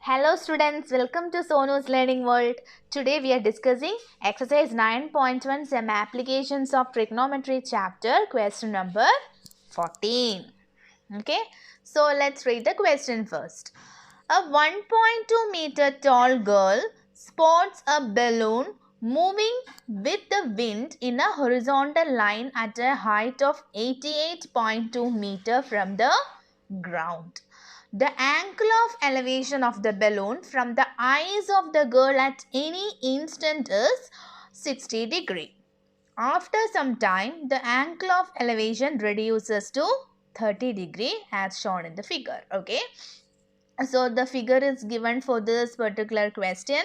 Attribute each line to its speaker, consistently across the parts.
Speaker 1: Hello students, welcome to Sonu's Learning World. Today we are discussing exercise 9.1 some applications of trigonometry chapter, question number 14. Okay, so let's read the question first. A 1.2 meter tall girl spots a balloon moving with the wind in a horizontal line at a height of 88.2 meter from the ground. The angle of elevation of the balloon from the eyes of the girl at any instant is 60 degree. After some time, the angle of elevation reduces to 30 degree as shown in the figure. Okay. So the figure is given for this particular question.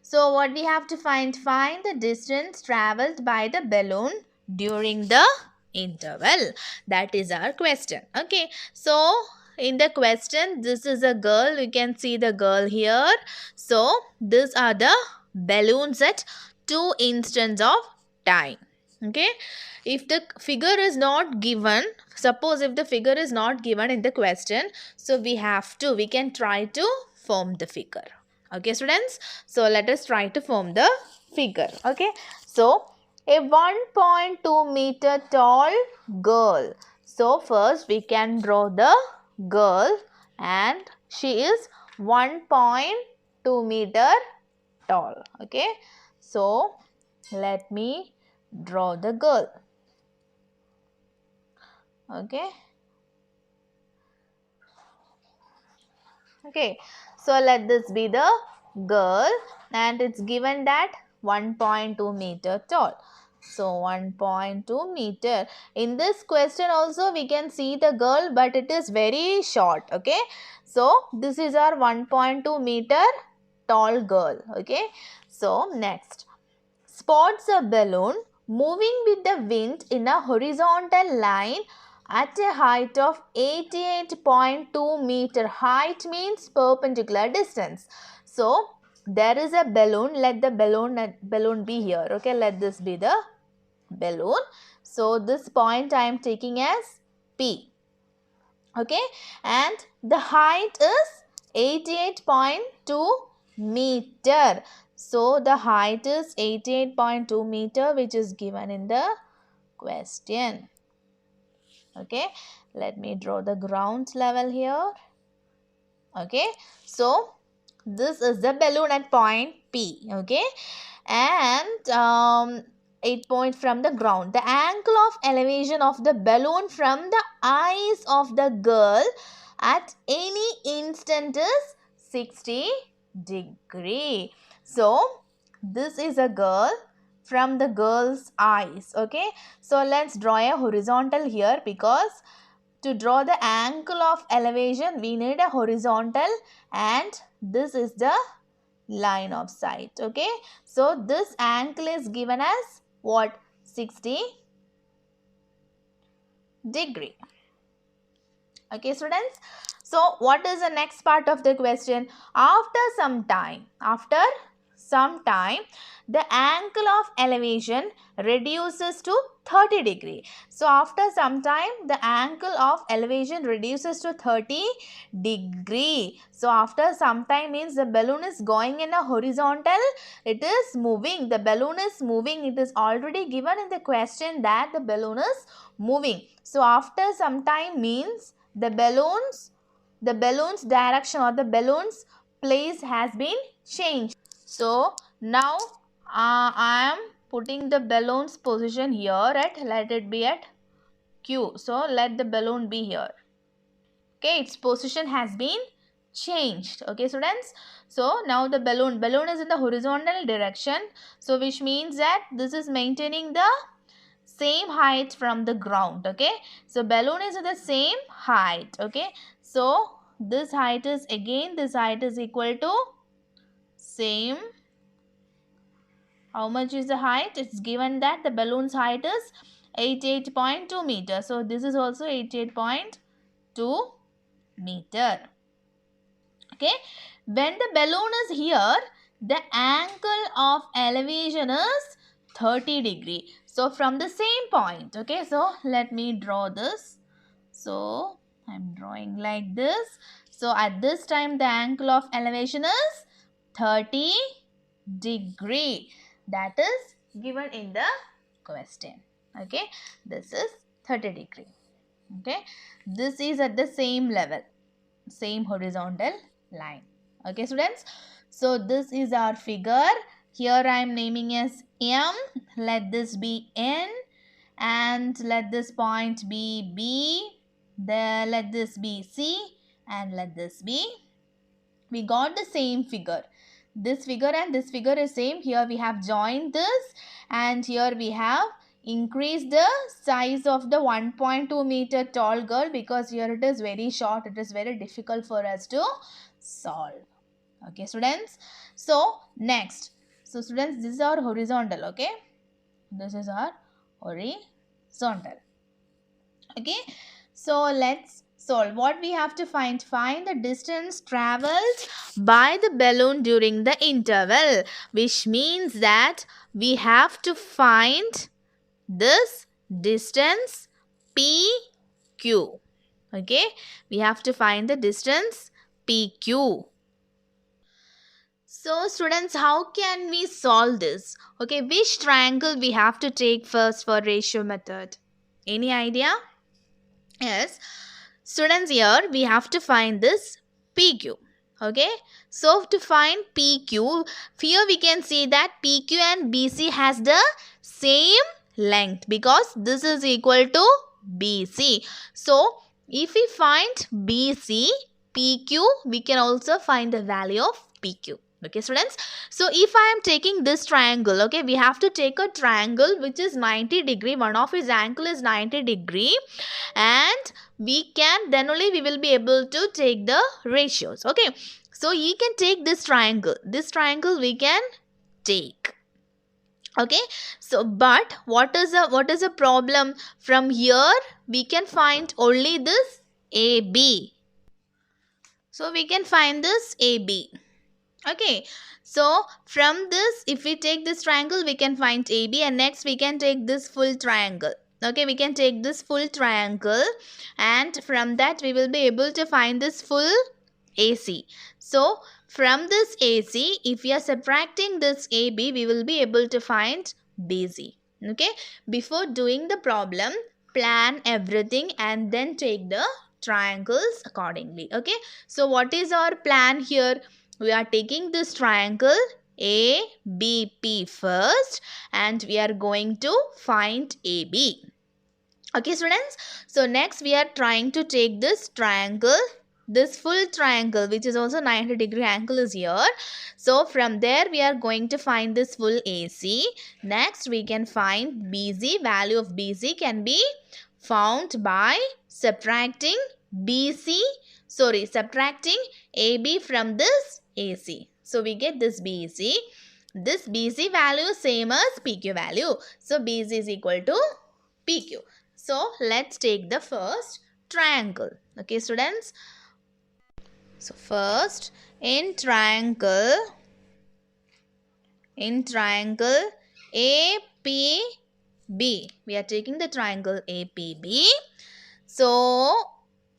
Speaker 1: So what we have to find the distance traveled by the balloon during the interval. That is our question. Okay. So in the question, this is a girl. You can see the girl here. So these are the balloons at 2 instants of time. Okay. If the figure is not given, suppose if the figure is not given in the question, so we can try to form the figure. Okay students, so let us try to form the figure. Okay, so a 1.2 meter tall girl. So first we can draw the girl and she is 1.2 meter tall. Okay, so let me draw the girl. Okay. Okay, so let this be the girl and it's given that 1.2 meter tall. So 1.2 meter. In this question also we can see the girl, but it is very short. Okay, so this is our 1.2 meter tall girl. Okay, so next, spots a balloon moving with the wind in a horizontal line at a height of 88.2 meter. Height means perpendicular distance. So there is a balloon. Let the balloon be here. Okay, let this be the balloon. So this point I am taking as P. Okay, and the height is 88.2 meter. So the height is 88.2 meter, which is given in the question. Okay, let me draw the ground level here. Okay, so this is the balloon at point P. Okay, and 8 points from the ground. The angle of elevation of the balloon from the eyes of the girl at any instant is 60 degree. So this is a girl from the girl's eyes. Okay, so let's draw a horizontal here, because to draw the angle of elevation we need a horizontal, and this is the line of sight. Okay, so this angle is given as what? 60 degree. Okay students, so what is the next part of the question? After some time, the angle of elevation reduces to 30 degree. So after some time the angle of elevation reduces to 30 degree. So after some time means the balloon is going in a horizontal, it is moving, the balloon is moving. It is already given in the question that the balloon is moving. So after some time means the balloon's direction or the balloon's place has been changed. So now I am putting the balloon's position here at, let it be at Q. So let the balloon be here. Okay, its position has been changed. Okay students, so now the balloon is in the horizontal direction, so which means that this is maintaining the same height from the ground. Okay, so balloon is at the same height. Okay, so this height is equal to same. How much is the height? It's given that the balloon's height is 88.2 meters. So this is also 88.2 meter. Okay, when the balloon is here, the angle of elevation is 30 degree. So from the same point. Okay, so let me draw this. So I'm drawing like this. So at this time the angle of elevation is 30 degree. That is given in the question. Okay, this is 30 degree. Okay, this is at the same level, same horizontal line. Okay students, so this is our figure. Here I am naming as M, let this be N, and let this point be B, then let this be C, and let this be. We got the same figure. This figure and this figure is same. Here we have joined this, and here we have increased the size of the 1.2 meter tall girl, because here it is very short. It is very difficult for us to solve. Okay students, so next, so students, this is our horizontal. Okay, this is our horizontal. Okay, so let's solve. What we have to find the distance traveled by the balloon during the interval, which means that we have to find this distance PQ. Okay, we have to find the distance PQ. So students, how can we solve this? Okay, which triangle we have to take first for ratio method? Any idea? Yes, students, here we have to find this PQ. Okay, so to find PQ, here we can see that PQ and BC has the same length, because this is equal to BC. So if we find BC, PQ, we can also find the value of PQ. Okay students, so if I am taking this triangle, okay, we have to take a triangle which is 90 degree, one of its angle is 90 degree, and we can, then only we will be able to take the ratios. Okay, so you can take this triangle we can take. Okay, so but what is a problem? From here we can find only this AB, so we can find this AB. Okay, so from this, if we take this triangle, we can find AB, and next we can take this full triangle. Okay, we can take this full triangle, and from that we will be able to find this full AC. So from this AC, if we are subtracting this AB, we will be able to find BC. Okay, before doing the problem, plan everything and then take the triangles accordingly. Okay, so what is our plan here? We are taking this triangle ABP first, and we are going to find AB. Okay students, so next we are trying to take this triangle, this full triangle which is also 90 degree angle is here. So from there we are going to find this full AC. Next we can find BC. Value of BC can be found by subtracting subtracting AB from this AC. So we get this BC. This BC value same as PQ value. So BC is equal to PQ. So let's take the first triangle. Okay students. So first in triangle APB, we are taking the triangle APB. So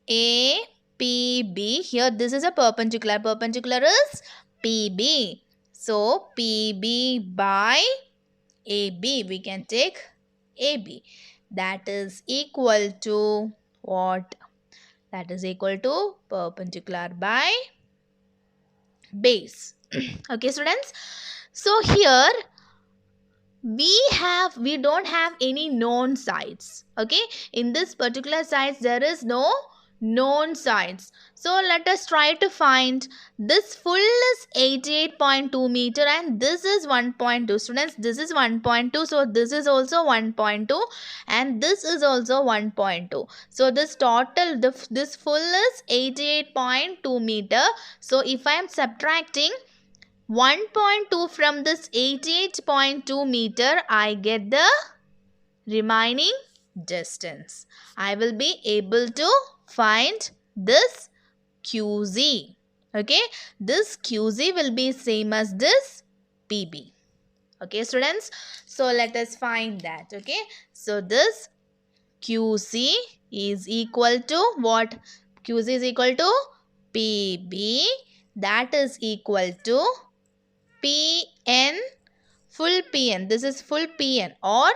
Speaker 1: APB, here this is a perpendicular is PB. So PB by AB, we can take AB. That is equal to what? That is equal to perpendicular by base. Okay students, so here we don't have any known sides. Okay, in this particular sides there is no known sides. So let us try to find this full is 88.2 meter and this is 1.2. Students, this is 1.2, so this is also 1.2 and this is also 1.2. So this total, this full is 88.2 meter. So if I am subtracting 1.2 from this 88.2 meter, I get the remaining distance. I will be able to find this QZ. Okay, this QZ will be same as this PB. Okay students, so let us find that. Okay, so this QC is equal to what? QC is equal to PB, that is equal to PN, full PN. This is full PN, or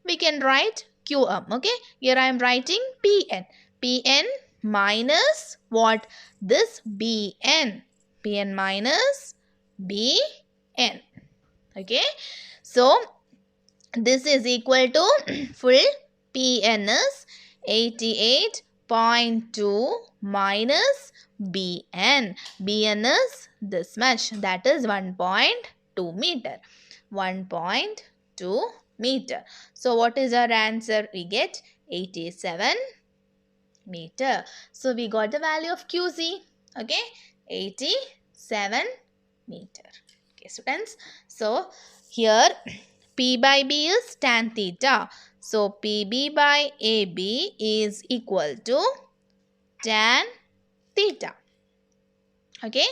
Speaker 1: we can write QM. Okay, here I am writing PN. PN minus what? This BN. PN minus BN. Okay, so this is equal to full PN is 88.2 minus BN. BN is this much, that is 1.2 meter. 1.2 meter. So what is our answer? We get 87 meter. So we got the value of QC. Okay, 87 meter. Okay, students. So here P by B is tan theta. So PB by AB is equal to tan theta. Okay,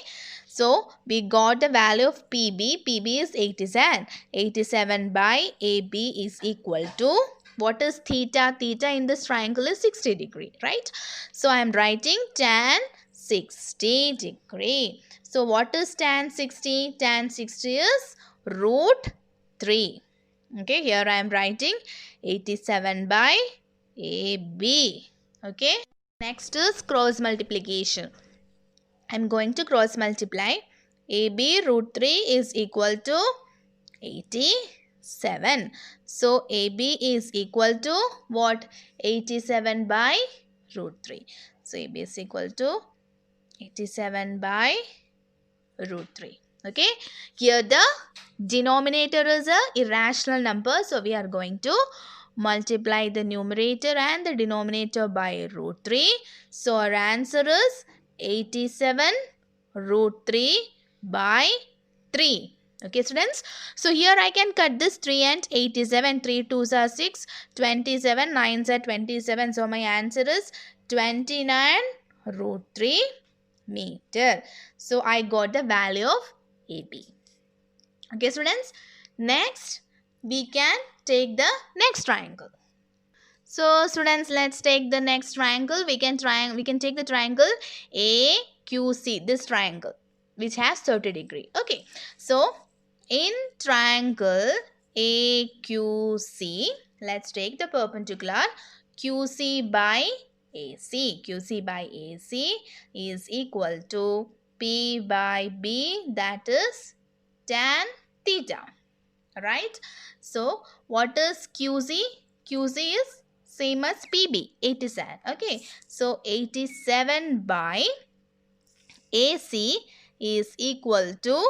Speaker 1: so we got the value of PB. PB is 87. 87 by AB is equal to, what is theta? Theta in this triangle is 60 degree, right? So I am writing tan 60 degree. So what is tan 60? Tan 60 is root 3. Okay, here I am writing 87 by AB. Okay, next is cross multiplication. I am going to cross multiply. AB root 3 is equal to 87. So AB is equal to what? 87 by root 3. So AB is equal to 87 by root 3. Okay, here the denominator is a irrational number, so we are going to multiply the numerator and the denominator by root 3. So our answer is 87 root 3 by 3. Okay, students. So here I can cut this 3 and 87. 3 2s are 6. 27 9s are 27. So my answer is 29 root 3 meter. So I got the value of AB. Okay, students. Next, we can take the next triangle. So students, let's take the next triangle. We can take the triangle AQC, this triangle which has 30 degree. Okay, so in triangle AQC, let's take the perpendicular QC by AC. QC by AC is equal to P by B, that is tan theta, right? So what is QC? QC is same as PB, 87. Okay, so 87 by AC is equal to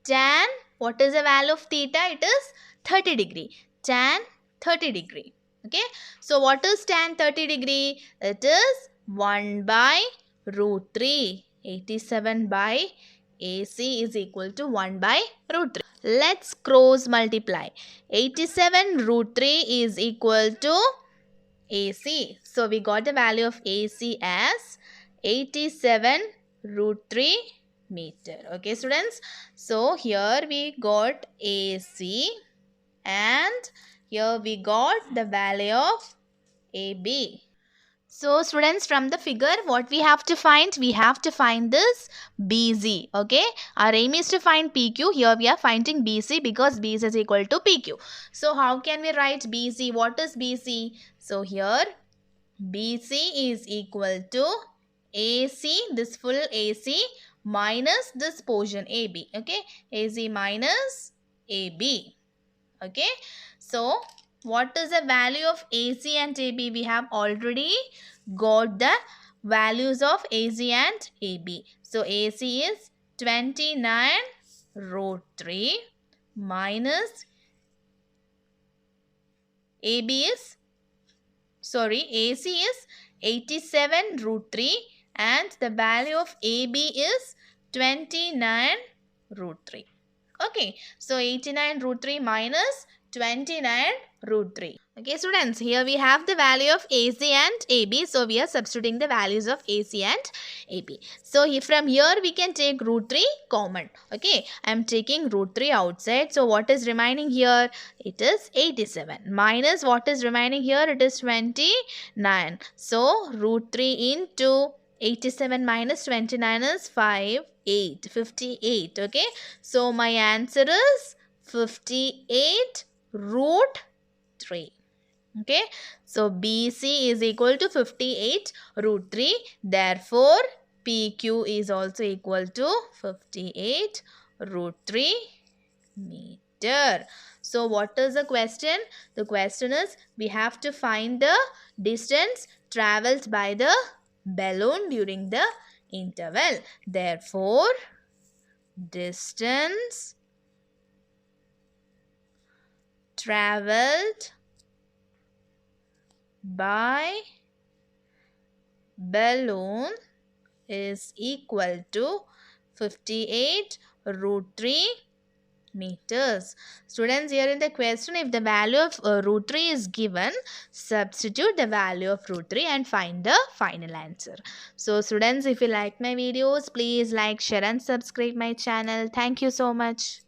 Speaker 1: tan, what is the value of theta? It is 30 degree. Tan 30 degree. Okay, so what is tan 30 degree? It is 1 by root 3. 87 by AC is equal to 1 by root 3. Let's cross multiply. 87 root 3 is equal to AC. So we got the value of AC as 87 root 3 meter. Okay, students. So here we got AC and here we got the value of AB. So students, from the figure, what we have to find? We have to find this BZ. Okay, our aim is to find PQ. Here we are finding BC because BC is equal to PQ. So how can we write BC? What is BC? So here BC is equal to AC, this full AC minus this portion AB. Okay, AC minus AB. Okay, so what is the value of AC and AB? We have already got the values of AC and AB. So AC is 29 root 3 minus AC is 87 root 3 and the value of AB is 29 root 3. Okay, so 89 root 3 minus 29 root 3. Okay, students, here we have the value of AC and AB. So we are substituting the values of AC and AB. So from here we can take root 3 common. Okay, I am taking root 3 outside. So what is remaining here? It is 87 minus what is remaining here? It is 29. So root 3 into 87 minus 29 is 58. Okay. So my answer is 58 root 3. Okay. So BC is equal to 58 root 3. Therefore, PQ is also equal to 58 root 3 meter. So what is the question? The question is we have to find the distance traveled by the balloon during the interval. Therefore, distance traveled by balloon is equal to 58 root 3 meters. Students, here in the question, if the value of root 3 is given, substitute the value of root 3 and find the final answer. So students, if you like my videos, please like, share and subscribe my channel. Thank you so much.